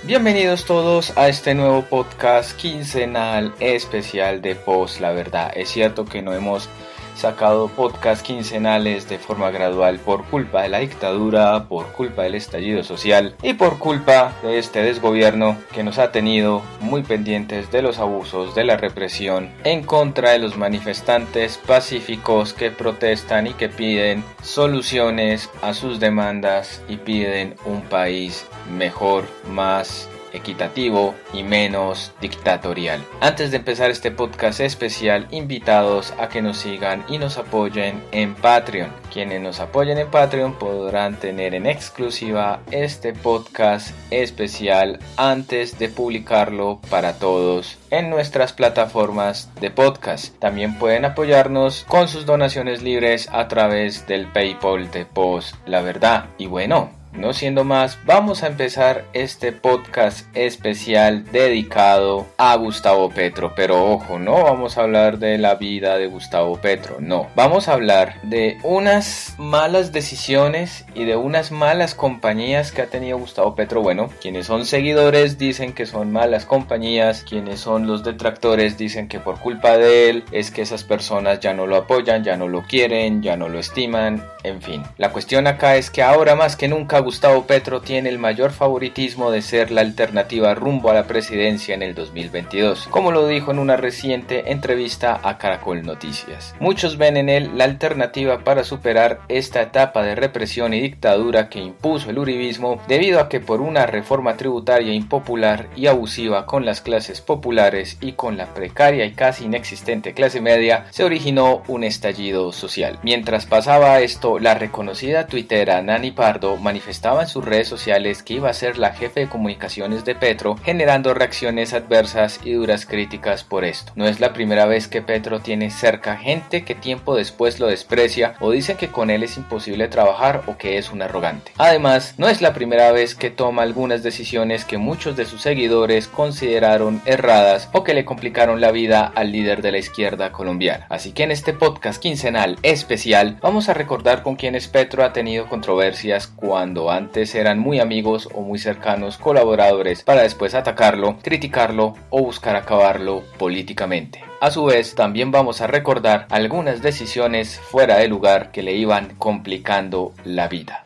Bienvenidos todos a este nuevo podcast quincenal especial de Post La Verdad. Es cierto que no hemos sacado podcasts quincenales de forma gradual por culpa de la dictadura, por culpa del estallido social y por culpa de este desgobierno que nos ha tenido muy pendientes de los abusos de la represión en contra de los manifestantes pacíficos que protestan y que piden soluciones a sus demandas y piden un país mejor, más equitativo y menos dictatorial. Antes de empezar este podcast especial, invitados a que nos sigan y nos apoyen en Patreon. Quienes nos apoyen en Patreon podrán tener en exclusiva este podcast especial antes de publicarlo para todos en nuestras plataformas de podcast. También pueden apoyarnos con sus donaciones libres a través del PayPal de Post La Verdad. Y bueno, no siendo más, vamos a empezar este podcast especial dedicado a Gustavo Petro. Pero ojo, no vamos a hablar de la vida de Gustavo Petro, no. Vamos a hablar de unas malas decisiones y de unas malas compañías que ha tenido Gustavo Petro. Bueno, quienes son seguidores dicen que son malas compañías, quienes son los detractores dicen que por culpa de él es que esas personas ya no lo apoyan, ya no lo quieren, ya no lo estiman, en fin. La cuestión acá es que ahora más que nunca Gustavo Petro tiene el mayor favoritismo de ser la alternativa rumbo a la presidencia en el 2022, como lo dijo en una reciente entrevista a Caracol Noticias. Muchos ven en él la alternativa para superar esta etapa de represión y dictadura que impuso el uribismo, debido a que por una reforma tributaria impopular y abusiva con las clases populares y con la precaria y casi inexistente clase media, se originó un estallido social. Mientras pasaba esto, la reconocida tuitera Nani Pardo manifestaba en sus redes sociales que iba a ser la jefe de comunicaciones de Petro, generando reacciones adversas y duras críticas por esto. No es la primera vez que Petro tiene cerca gente que tiempo después lo desprecia o dice que con él es imposible trabajar o que es un arrogante. Además, no es la primera vez que toma algunas decisiones que muchos de sus seguidores consideraron erradas o que le complicaron la vida al líder de la izquierda colombiana. Así que en este podcast quincenal especial vamos a recordar con quienes Petro ha tenido controversias cuando antes eran muy amigos o muy cercanos colaboradores, para después atacarlo, criticarlo o buscar acabarlo políticamente. A su vez, también vamos a recordar algunas decisiones fuera de lugar que le iban complicando la vida.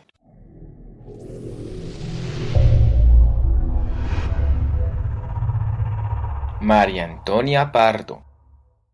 María Antonia Pardo.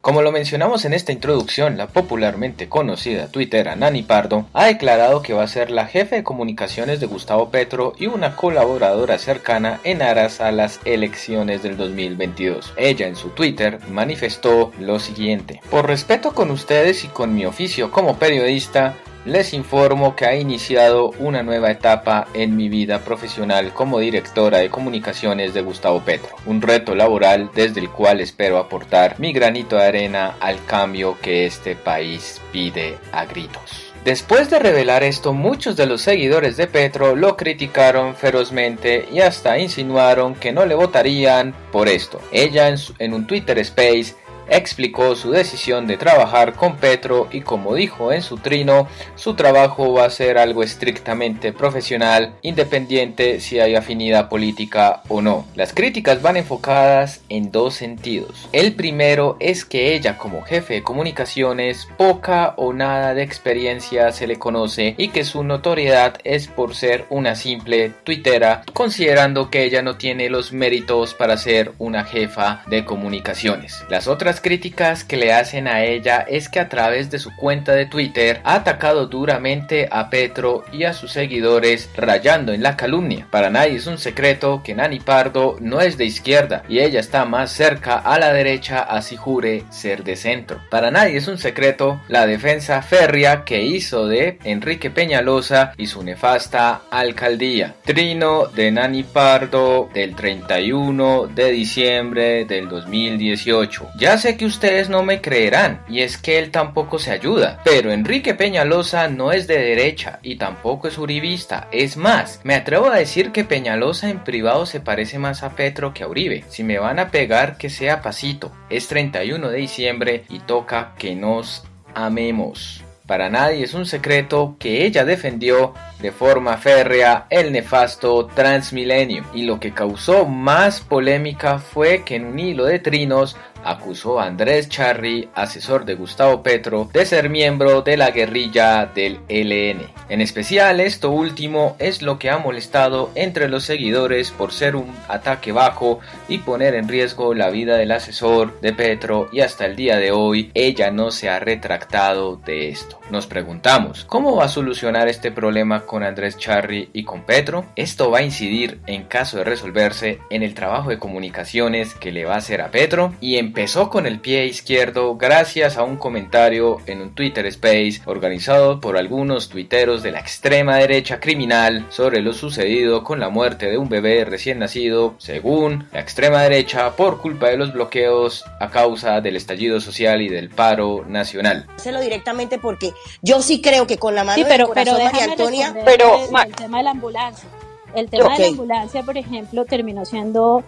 Como lo mencionamos en esta introducción, la popularmente conocida tuitera Nani Pardo ha declarado que va a ser la jefe de comunicaciones de Gustavo Petro y una colaboradora cercana en aras a las elecciones del 2022. Ella en su Twitter manifestó lo siguiente: por respeto con ustedes y con mi oficio como periodista, les informo que ha iniciado una nueva etapa en mi vida profesional como directora de comunicaciones de Gustavo Petro, un reto laboral desde el cual espero aportar mi granito de arena al cambio que este país pide a gritos. Después de revelar esto, muchos de los seguidores de Petro lo criticaron ferozmente y hasta insinuaron que no le votarían por esto. Ella en un Twitter Space explicó su decisión de trabajar con Petro y, como dijo en su trino, su trabajo va a ser algo estrictamente profesional, independiente si hay afinidad política o no. Las críticas van enfocadas en dos sentidos. El primero es que ella, como jefe de comunicaciones, poca o nada de experiencia se le conoce y que su notoriedad es por ser una simple tuitera, considerando que ella no tiene los méritos para ser una jefa de comunicaciones. Las otras críticas que le hacen a ella es que a través de su cuenta de Twitter ha atacado duramente a Petro y a sus seguidores, rayando en la calumnia. Para nadie es un secreto que Nani Pardo no es de izquierda y ella está más cerca a la derecha, así jure ser de centro. Para nadie es un secreto la defensa férrea que hizo de Enrique Peñalosa y su nefasta alcaldía. Trino de Nani Pardo del 31 de diciembre del 2018. Ya sé que ustedes no me creerán, y es que él tampoco se ayuda, pero Enrique Peñalosa no es de derecha y tampoco es uribista. Es más, me atrevo a decir que Peñalosa en privado se parece más a Petro que a Uribe. Si me van a pegar, que sea pasito. Es 31 de diciembre y toca que nos amemos. Para nadie es un secreto que ella defendió de forma férrea el nefasto Transmilenio, y lo que causó más polémica fue que en un hilo de trinos acusó a Andrés Charri, asesor de Gustavo Petro, de ser miembro de la guerrilla del ELN. En especial, esto último es lo que ha molestado entre los seguidores por ser un ataque bajo y poner en riesgo la vida del asesor de Petro, y hasta el día de hoy ella no se ha retractado de esto. Nos preguntamos, ¿cómo va a solucionar este problema con Andrés Charri y con Petro? Esto va a incidir, en caso de resolverse, en el trabajo de comunicaciones que le va a hacer a Petro, y empezó con el pie izquierdo gracias a un comentario en un Twitter Space organizado por algunos tuiteros de la extrema derecha criminal sobre lo sucedido con la muerte de un bebé recién nacido, según la extrema derecha, por culpa de los bloqueos a causa del estallido social y del paro nacional. Hacerlo directamente porque yo sí creo que con la mano del corazón, María Antonia, el tema de la ambulancia. El tema de la ambulancia, por ejemplo, terminó siendo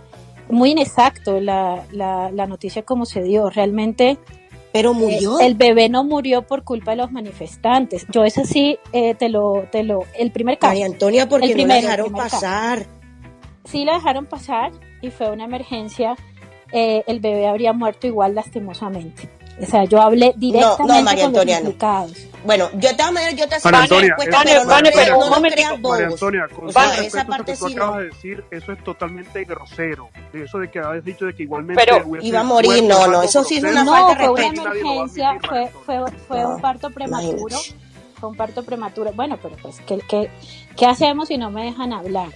muy inexacto la noticia como se dio. Realmente, pero murió. El bebé no murió por culpa de los manifestantes. Yo eso sí, el primer caso. María Antonia, porque no la dejaron pasar. Sí la dejaron pasar y fue una emergencia. El bebé habría muerto igual lastimosamente. O sea, yo hablé directamente con los implicados. Bueno, yo de todas maneras yo te acepto la respuesta, pero no creas bobos. María Antonia, con todo el respeto que tú acabas de decir, eso es totalmente grosero. Eso de que habías dicho de que igualmente iba a morir, no, eso sí es una falta de respeto. Fue una emergencia, fue un parto prematuro. Fue un parto prematuro. Bueno, pero pues, ¿qué hacemos si no me dejan hablar?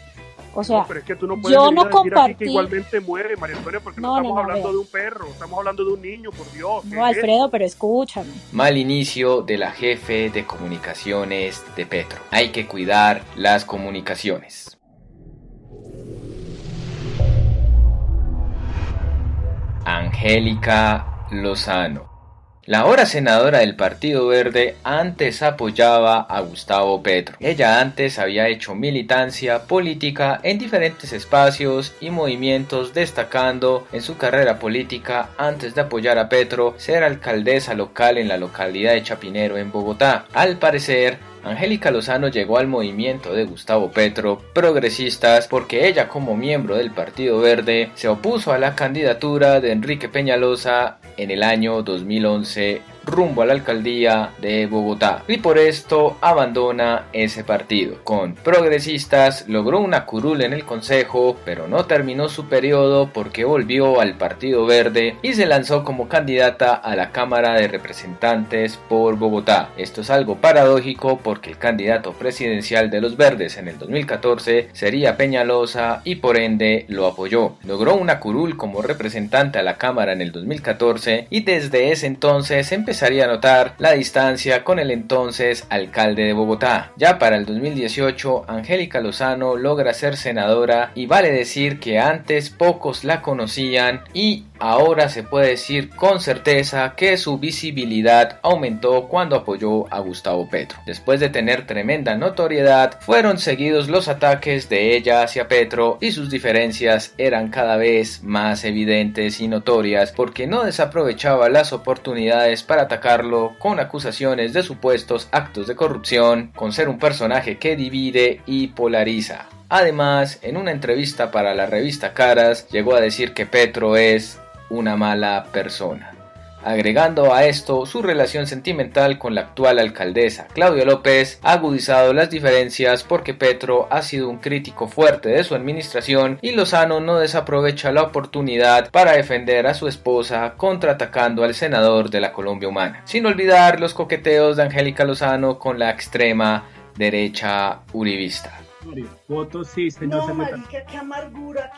O sea, no, pero es que tú no puedes yo no compartí que igualmente muere, María Antonia, porque no estamos hablando de un perro, estamos hablando de un niño, por Dios. No, Alfredo, pero escúchame. Mal inicio de la jefe de comunicaciones de Petro. Hay que cuidar las comunicaciones. Angélica Lozano. La ahora senadora del Partido Verde antes apoyaba a Gustavo Petro. Ella antes había hecho militancia política en diferentes espacios y movimientos, destacando en su carrera política, antes de apoyar a Petro, ser alcaldesa local en la localidad de Chapinero en Bogotá. Al parecer, Angélica Lozano llegó al movimiento de Gustavo Petro, progresistas, porque ella, como miembro del Partido Verde, se opuso a la candidatura de Enrique Peñalosa en el año 2011 rumbo a la alcaldía de Bogotá, y por esto abandona ese partido. Con progresistas logró una curul en el consejo, pero no terminó su periodo porque volvió al Partido Verde y se lanzó como candidata a la Cámara de Representantes por Bogotá. Esto es algo paradójico porque el candidato presidencial de los Verdes en el 2014 sería Peñalosa y por ende lo apoyó. Logró una curul como representante a la Cámara en el 2014 y desde ese entonces empezaría a notar la distancia con el entonces alcalde de Bogotá. Ya para el 2018, Angélica Lozano logra ser senadora y vale decir que antes pocos la conocían y ahora se puede decir con certeza que su visibilidad aumentó cuando apoyó a Gustavo Petro. Después de tener tremenda notoriedad, fueron seguidos los ataques de ella hacia Petro y sus diferencias eran cada vez más evidentes y notorias porque no desaprovechaba las oportunidades para atacarlo con acusaciones de supuestos actos de corrupción, con ser un personaje que divide y polariza. Además, en una entrevista para la revista Caras, llegó a decir que Petro es una mala persona, agregando a esto su relación sentimental con la actual alcaldesa Claudia López. Ha agudizado las diferencias porque Petro ha sido un crítico fuerte de su administración y Lozano no desaprovecha la oportunidad para defender a su esposa contraatacando al senador de la Colombia Humana, sin olvidar los coqueteos de Angélica Lozano con la extrema derecha uribista. Votos sí, señor. No, marica, qué amargura.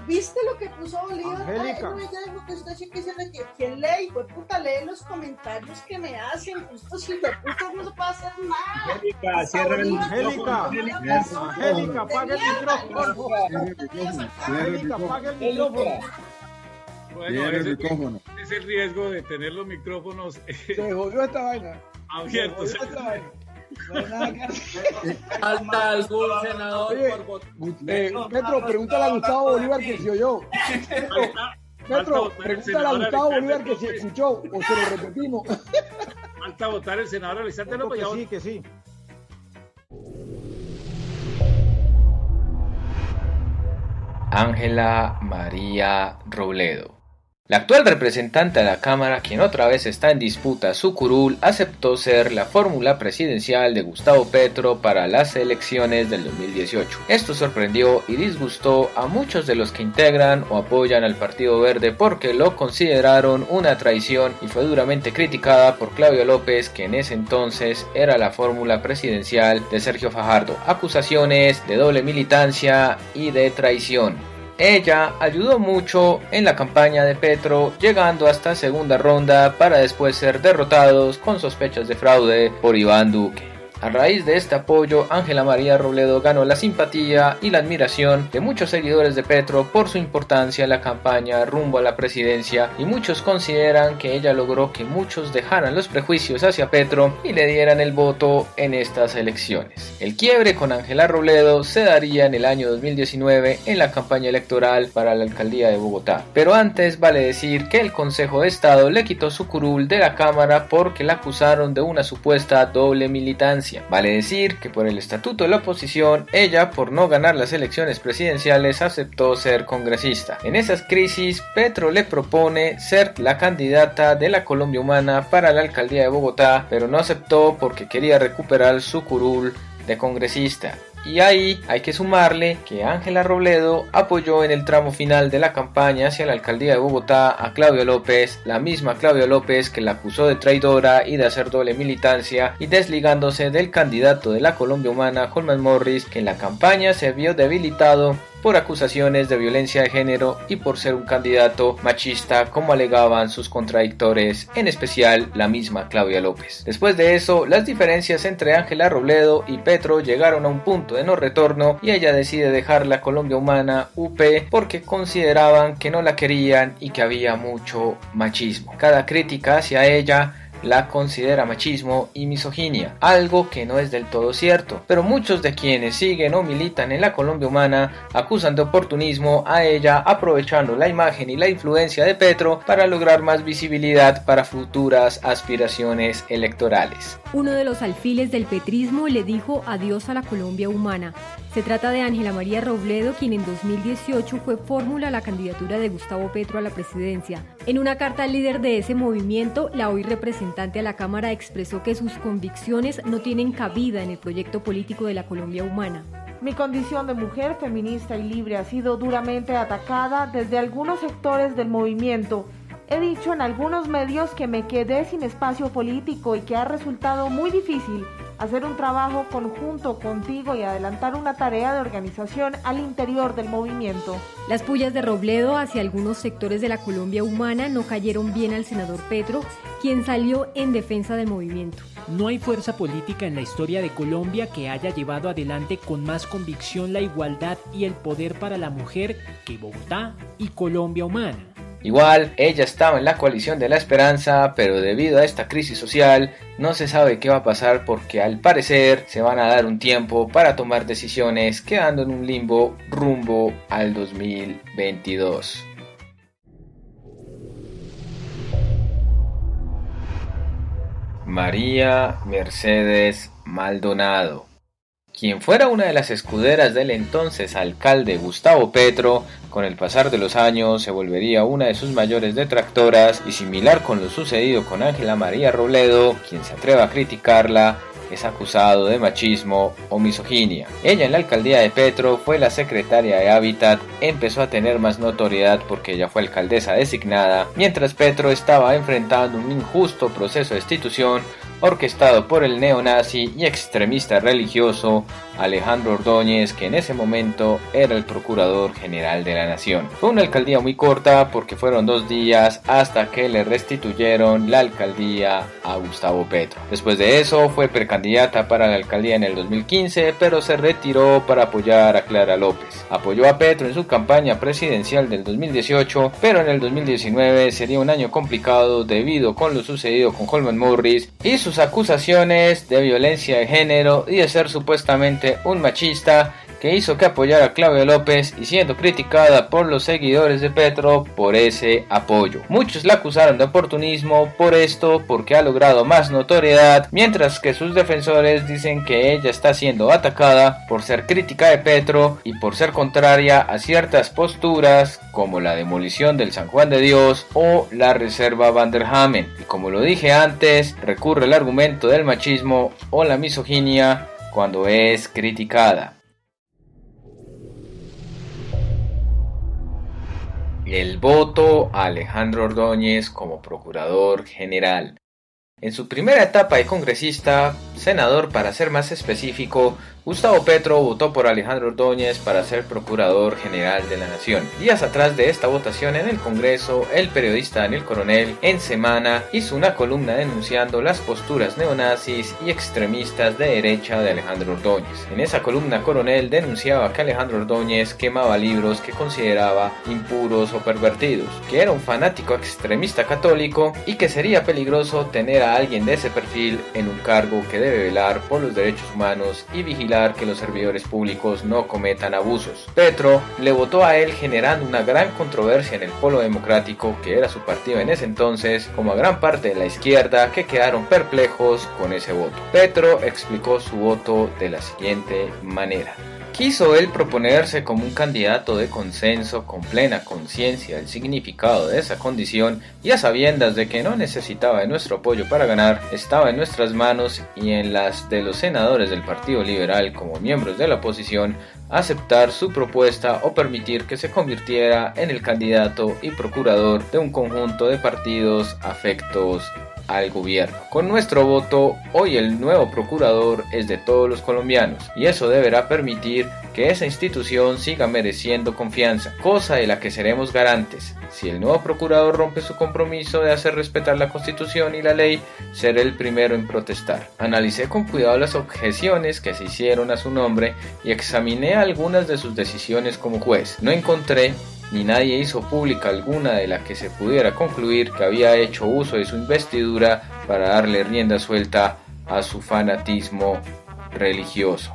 ¿Viste lo que puso Bolívar? Angélica. Ay, no, lo que está haciendo que se le ¿quién lee? Fue puta, lee los comentarios que me hacen. Justo si de puta no se puede hacer nada. Angélica, cierra el micrófono. Angélica, apaga el micrófono. Angélica, apaga el micrófono. Bueno, es el riesgo de tener los micrófonos se jodió esta vaina abiertos. No hay nada que hacer. Falta algún senador. Oye, Petro, pregúntale a Gustavo Bolívar que si oyó. Petro, pregúntale a Gustavo Bolívar que si escuchó o se lo repetimos. Falta votar el senador Alexander López. Que sí. Ángela María Robledo. La actual representante de la Cámara, quien otra vez está en disputa su curul, aceptó ser la fórmula presidencial de Gustavo Petro para las elecciones del 2018. Esto sorprendió y disgustó a muchos de los que integran o apoyan al Partido Verde porque lo consideraron una traición y fue duramente criticada por Claudia López, que en ese entonces era la fórmula presidencial de Sergio Fajardo. Acusaciones de doble militancia y de traición. Ella ayudó mucho en la campaña de Petro, llegando hasta segunda ronda para después ser derrotados con sospechas de fraude por Iván Duque. A raíz de este apoyo, Ángela María Robledo ganó la simpatía y la admiración de muchos seguidores de Petro por su importancia en la campaña rumbo a la presidencia, y muchos consideran que ella logró que muchos dejaran los prejuicios hacia Petro y le dieran el voto en estas elecciones. El quiebre con Ángela Robledo se daría en el año 2019 en la campaña electoral para la alcaldía de Bogotá. Pero antes vale decir que el Consejo de Estado le quitó su curul de la Cámara porque la acusaron de una supuesta doble militancia. Vale decir que por el estatuto de la oposición, ella, por no ganar las elecciones presidenciales, aceptó ser congresista. En esas crisis, Petro le propone ser la candidata de la Colombia Humana para la alcaldía de Bogotá, pero no aceptó porque quería recuperar su curul de congresista. Y ahí hay que sumarle que Ángela Robledo apoyó en el tramo final de la campaña hacia la alcaldía de Bogotá a Claudia López, la misma Claudia López que la acusó de traidora y de hacer doble militancia, y desligándose del candidato de la Colombia Humana, Holman Morris, que en la campaña se vio debilitado por acusaciones de violencia de género y por ser un candidato machista, como alegaban sus contradictores, en especial la misma Claudia López. Después de eso, las diferencias entre Ángela Robledo y Petro llegaron a un punto de no retorno y ella decide dejar la Colombia Humana UP porque consideraban que no la querían y que había mucho machismo. Cada crítica hacia ella la considera machismo y misoginia, algo que no es del todo cierto, pero muchos de quienes siguen o militan en la Colombia Humana acusan de oportunismo a ella, aprovechando la imagen y la influencia de Petro para lograr más visibilidad para futuras aspiraciones electorales. Uno de los alfiles del petrismo le dijo adiós a la Colombia Humana. Se trata de Ángela María Robledo, quien en 2018 fue fórmula a la candidatura de Gustavo Petro a la presidencia. En una carta al líder de ese movimiento, la hoy representante a la Cámara expresó que sus convicciones no tienen cabida en el proyecto político de la Colombia Humana. Mi condición de mujer feminista y libre ha sido duramente atacada desde algunos sectores del movimiento. He dicho en algunos medios que me quedé sin espacio político y que ha resultado muy difícil hacer un trabajo conjunto contigo y adelantar una tarea de organización al interior del movimiento. Las pullas de Robledo hacia algunos sectores de la Colombia Humana no cayeron bien al senador Petro, quien salió en defensa del movimiento. No hay fuerza política en la historia de Colombia que haya llevado adelante con más convicción la igualdad y el poder para la mujer que Bogotá y Colombia Humana. Igual, ella estaba en la coalición de la esperanza, pero debido a esta crisis social, no se sabe qué va a pasar porque al parecer se van a dar un tiempo para tomar decisiones, quedando en un limbo rumbo al 2022. María Mercedes Maldonado. Quien fuera una de las escuderas del entonces alcalde Gustavo Petro, con el pasar de los años se volvería una de sus mayores detractoras, y similar con lo sucedido con Ángela María Robledo, quien se atreva a criticarla es acusado de machismo o misoginia. Ella en la alcaldía de Petro fue la secretaria de Hábitat, empezó a tener más notoriedad porque ella fue alcaldesa designada, mientras Petro estaba enfrentando un injusto proceso de destitución orquestado por el neonazi y extremista religioso Alejandro Ordóñez, que en ese momento era el procurador general de la nación. Fue una alcaldía muy corta porque fueron 2 días hasta que le restituyeron la alcaldía a Gustavo Petro. Después de eso fue precandidata para la alcaldía en el 2015, pero se retiró para apoyar a Clara López. Apoyó a Petro en su campaña presidencial del 2018, pero en el 2019 sería un año complicado debido con lo sucedido con Holman Morris y sus acusaciones de violencia de género y de ser supuestamente un machista, que hizo que apoyara a Claudia López y siendo criticada por los seguidores de Petro por ese apoyo. Muchos la acusaron de oportunismo por esto porque ha logrado más notoriedad, mientras que sus defensores dicen que ella está siendo atacada por ser crítica de Petro y por ser contraria a ciertas posturas como la demolición del San Juan de Dios o la reserva Van der Hamen. Y como lo dije antes, recurre al argumento del machismo o la misoginia cuando es criticada. El voto a Alejandro Ordóñez como procurador general. En su primera etapa de congresista, senador para ser más específico, Gustavo Petro votó por Alejandro Ordóñez para ser procurador general de la nación. Días atrás de esta votación en el Congreso, el periodista Daniel Coronel en Semana hizo una columna denunciando las posturas neonazis y extremistas de derecha de Alejandro Ordóñez. En esa columna Coronel denunciaba que Alejandro Ordóñez quemaba libros que consideraba impuros o pervertidos, que era un fanático extremista católico y que sería peligroso tener a alguien de ese perfil en un cargo que debe velar por los derechos humanos y vigilar que los servidores públicos no cometan abusos. Petro le votó a él generando una gran controversia en el Polo Democrático, que era su partido en ese entonces, como a gran parte de la izquierda que quedaron perplejos con ese voto. Petro explicó su voto de la siguiente manera. Quiso él proponerse como un candidato de consenso con plena conciencia del significado de esa condición y a sabiendas de que no necesitaba de nuestro apoyo para ganar, estaba en nuestras manos y en las de los senadores del Partido Liberal como miembros de la oposición aceptar su propuesta o permitir que se convirtiera en el candidato y procurador de un conjunto de partidos afectos al gobierno. Con nuestro voto, hoy el nuevo procurador es de todos los colombianos y eso deberá permitir que esa institución siga mereciendo confianza, cosa de la que seremos garantes. Si el nuevo procurador rompe su compromiso de hacer respetar la Constitución y la ley, seré el primero en protestar. Analicé con cuidado las objeciones que se hicieron a su nombre y examiné algunas de sus decisiones como juez. No encontré ni nadie hizo pública alguna de la que se pudiera concluir que había hecho uso de su investidura para darle rienda suelta a su fanatismo religioso.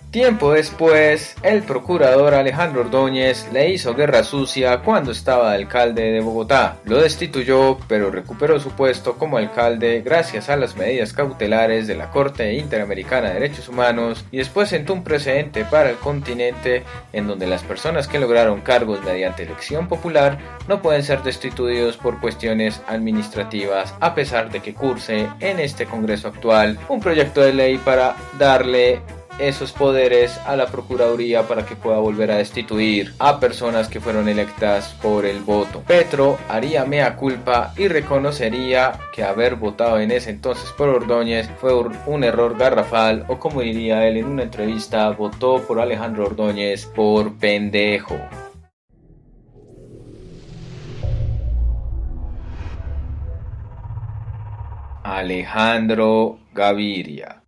Tiempo después, el procurador Alejandro Ordóñez le hizo guerra sucia cuando estaba de alcalde de Bogotá. Lo destituyó, pero recuperó su puesto como alcalde gracias a las medidas cautelares de la Corte Interamericana de Derechos Humanos y después sentó un precedente para el continente en donde las personas que lograron cargos mediante elección popular no pueden ser destituidos por cuestiones administrativas a pesar de que curse en este Congreso actual un proyecto de ley para darle esos poderes a la Procuraduría para que pueda volver a destituir a personas que fueron electas por el voto. Petro haría mea culpa y reconocería que haber votado en ese entonces por Ordóñez fue un error garrafal, o como diría él en una entrevista, votó por Alejandro Ordóñez por pendejo. Alejandro Gaviria.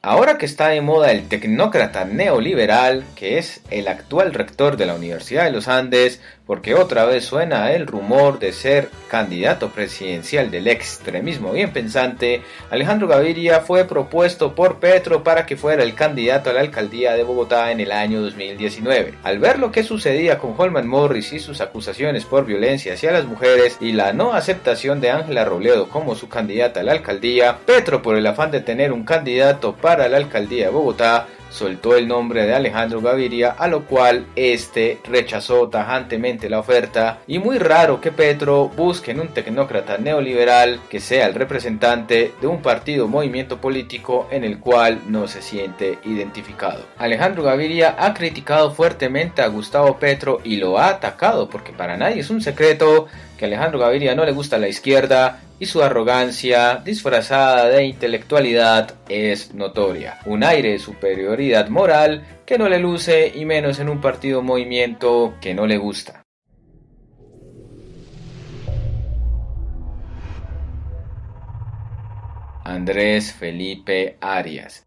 Ahora que está de moda el tecnócrata neoliberal, que es el actual rector de la Universidad de los Andes, porque otra vez suena el rumor de ser candidato presidencial del extremismo bien pensante, Alejandro Gaviria fue propuesto por Petro para que fuera el candidato a la alcaldía de Bogotá en el año 2019. Al ver lo que sucedía con Holman Morris y sus acusaciones por violencia hacia las mujeres y la no aceptación de Ángela Robledo como su candidata a la alcaldía, Petro, por el afán de tener un candidato para la alcaldía de Bogotá, soltó el nombre de Alejandro Gaviria, a lo cual este rechazó tajantemente la oferta, y muy raro que Petro busque en un tecnócrata neoliberal que sea el representante de un partido o movimiento político en el cual no se siente identificado. Alejandro Gaviria ha criticado fuertemente a Gustavo Petro y lo ha atacado, porque para nadie es un secreto que a Alejandro Gaviria no le gusta la izquierda, y su arrogancia disfrazada de intelectualidad es notoria. Un aire de superioridad moral que no le luce y menos en un partido movimiento que no le gusta. Andrés Felipe Arias.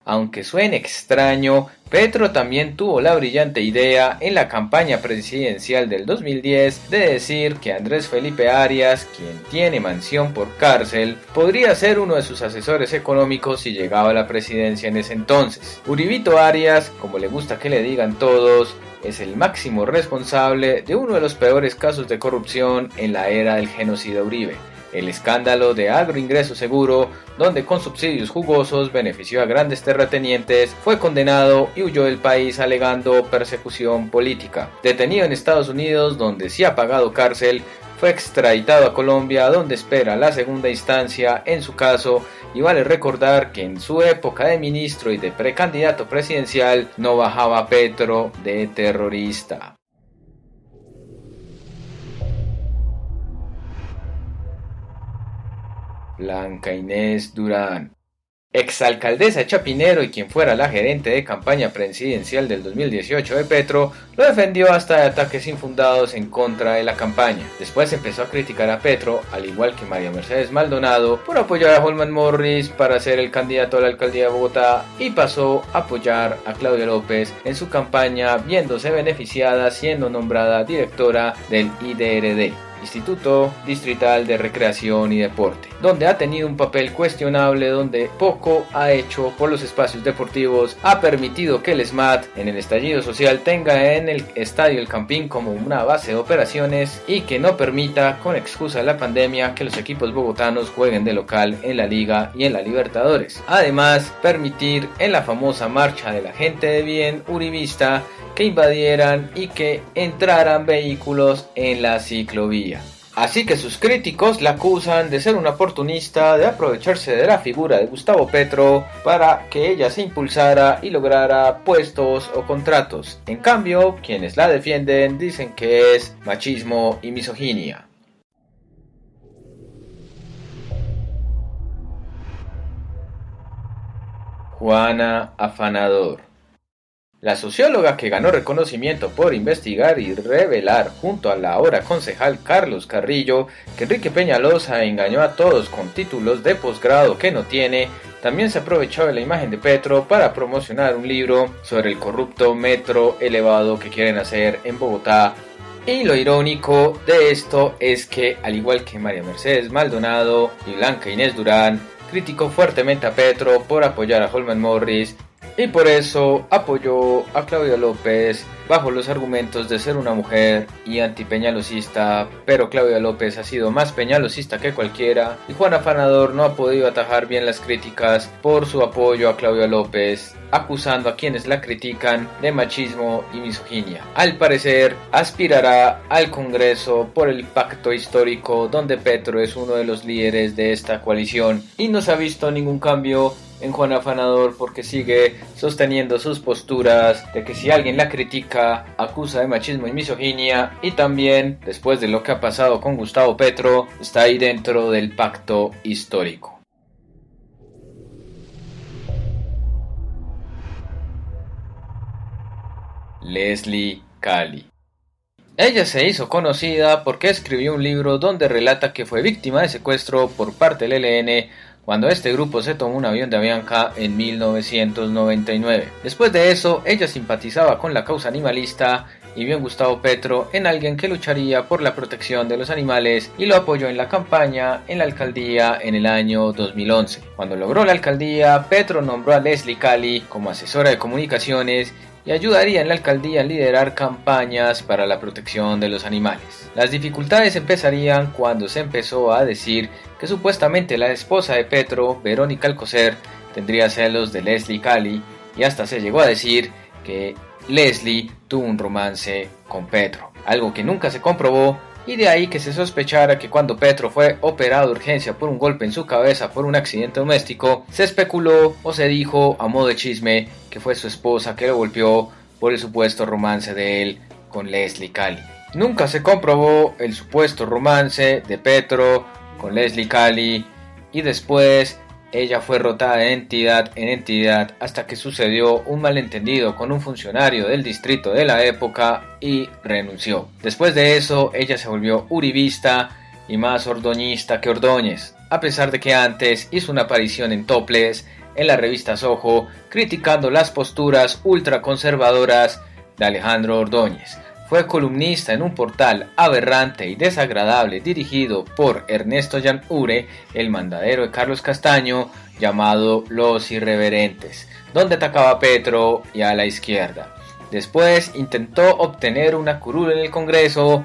Aunque suene extraño, Petro también tuvo la brillante idea en la campaña presidencial del 2010 de decir que Andrés Felipe Arias, quien tiene mansión por cárcel, podría ser uno de sus asesores económicos si llegaba a la presidencia en ese entonces. Uribito Arias, como le gusta que le digan todos, es el máximo responsable de uno de los peores casos de corrupción en la era del genocida Uribe. El escándalo de Agroingreso Seguro, donde con subsidios jugosos benefició a grandes terratenientes, fue condenado y huyó del país alegando persecución política. Detenido en Estados Unidos, donde sí ha pagado cárcel, fue extraditado a Colombia, donde espera la segunda instancia en su caso, y vale recordar que en su época de ministro y de precandidato presidencial no bajaba Petro de terrorista. Blanca Inés Durán. Exalcaldesa de Chapinero y quien fuera la gerente de campaña presidencial del 2018 de Petro, lo defendió hasta de ataques infundados en contra de la campaña. Después empezó a criticar a Petro, al igual que María Mercedes Maldonado, por apoyar a Holman Morris para ser el candidato a la alcaldía de Bogotá, y pasó a apoyar a Claudia López en su campaña, viéndose beneficiada siendo nombrada directora del IDRD, Instituto Distrital de Recreación y Deporte, donde ha tenido un papel cuestionable, donde poco ha hecho por los espacios deportivos, ha permitido que el SMAT en el estallido social tenga en el estadio El Campín como una base de operaciones y que no permita, con excusa de la pandemia, que los equipos bogotanos jueguen de local en la Liga y en la Libertadores. Además, permitir en la famosa marcha de la gente de bien uribista que invadieran y que entraran vehículos en la ciclovía. Así que sus críticos la acusan de ser una oportunista, de aprovecharse de la figura de Gustavo Petro para que ella se impulsara y lograra puestos o contratos. En cambio, quienes la defienden dicen que es machismo y misoginia. Juana Afanador. La socióloga que ganó reconocimiento por investigar y revelar junto a la ahora concejal Carlos Carrillo que Enrique Peñalosa engañó a todos con títulos de posgrado que no tiene, también se aprovechó de la imagen de Petro para promocionar un libro sobre el corrupto metro elevado que quieren hacer en Bogotá. Y lo irónico de esto es que, al igual que María Mercedes Maldonado y Blanca Inés Durán, criticó fuertemente a Petro por apoyar a Holman Morris, y por eso apoyó a Claudia López bajo los argumentos de ser una mujer y antipeñalosista, pero Claudia López ha sido más peñalosista que cualquiera, y Juan Afanador no ha podido atajar bien las críticas por su apoyo a Claudia López, acusando a quienes la critican de machismo y misoginia. Al parecer, aspirará al Congreso por el pacto histórico, donde Petro es uno de los líderes de esta coalición, y no se ha visto ningún cambio en Juan Afanador porque sigue sosteniendo sus posturas de que si alguien la critica, acusa de machismo y misoginia, y también, después de lo que ha pasado con Gustavo Petro, está ahí dentro del pacto histórico. Leslie Cali. Ella se hizo conocida porque escribió un libro donde relata que fue víctima de secuestro por parte del ELN cuando este grupo se tomó un avión de Avianca en 1999. Después de eso, ella simpatizaba con la causa animalista y vio en Gustavo Petro en alguien que lucharía por la protección de los animales y lo apoyó en la campaña en la alcaldía en el año 2011. Cuando logró la alcaldía, Petro nombró a Leslie Cali como asesora de comunicaciones y ayudaría en la alcaldía a liderar campañas para la protección de los animales. Las dificultades empezarían cuando se empezó a decir que supuestamente la esposa de Petro, Verónica Alcocer, tendría celos de Leslie Cali, y hasta se llegó a decir que Leslie tuvo un romance con Petro, algo que nunca se comprobó, y de ahí que se sospechara que cuando Petro fue operado de urgencia por un golpe en su cabeza por un accidente doméstico, se especuló o se dijo a modo de chisme que fue su esposa que lo golpeó por el supuesto romance de él con Leslie Cali. Nunca se comprobó el supuesto romance de Petro con Leslie Cali y después ella fue rotada de entidad en entidad hasta que sucedió un malentendido con un funcionario del distrito de la época y renunció. Después de eso, ella se volvió uribista y más ordoñista que Ordóñez, a pesar de que antes hizo una aparición en Topless en la revista Soho criticando las posturas ultraconservadoras de Alejandro Ordóñez. Fue columnista en un portal aberrante y desagradable dirigido por Ernesto Llanure, el mandadero de Carlos Castaño, llamado Los Irreverentes, donde atacaba a Petro y a la izquierda. Después intentó obtener una curul en el Congreso.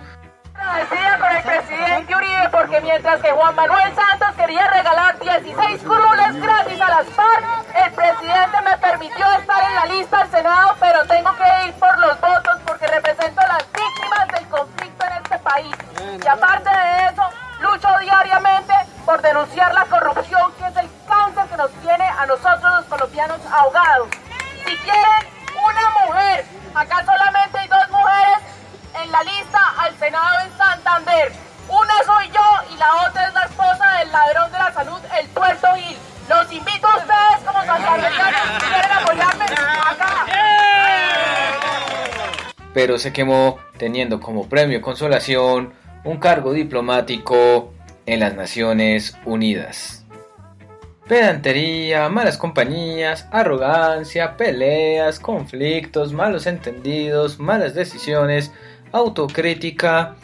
Decía con el presidente Uribe, porque mientras que Juan Manuel Santos quería regalar 16 curules gratis a las FARC, el presidente me permitió estar en la lista del Senado, pero tengo que ir por los votos porque represento a las víctimas del conflicto en este país. Y aparte de eso, lucho diariamente por denunciar la corrupción, que es el cáncer que nos tiene a nosotros los colombianos ahogados. Si quieren una mujer, acá solamente hay 2 mujeres en la lista al Senado en Santander. Una soy yo y la otra es la esposa del ladrón de la salud, el Tuerto Gil. Los invito a ustedes como santandereanos, si quieren apoyarme, acá. Pero se quemó teniendo como premio consolación un cargo diplomático en las Naciones Unidas. Pedantería, malas compañías, arrogancia, peleas, conflictos, malos entendidos, malas decisiones, autocrítica,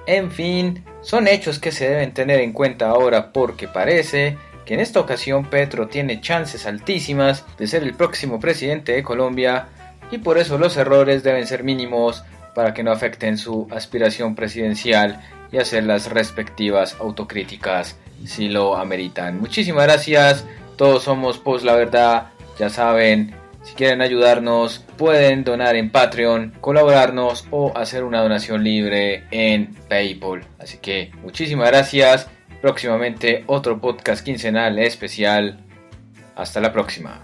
en fin, son hechos que se deben tener en cuenta ahora porque parece que en esta ocasión Petro tiene chances altísimas de ser el próximo presidente de Colombia y por eso los errores deben ser mínimos para que no afecten su aspiración presidencial y hacer las respectivas autocríticas si lo ameritan. Muchísimas gracias, todos somos Post La Verdad, ya saben. Si quieren ayudarnos, pueden donar en Patreon, colaborarnos o hacer una donación libre en PayPal. Así que muchísimas gracias. Próximamente otro podcast quincenal especial. Hasta la próxima.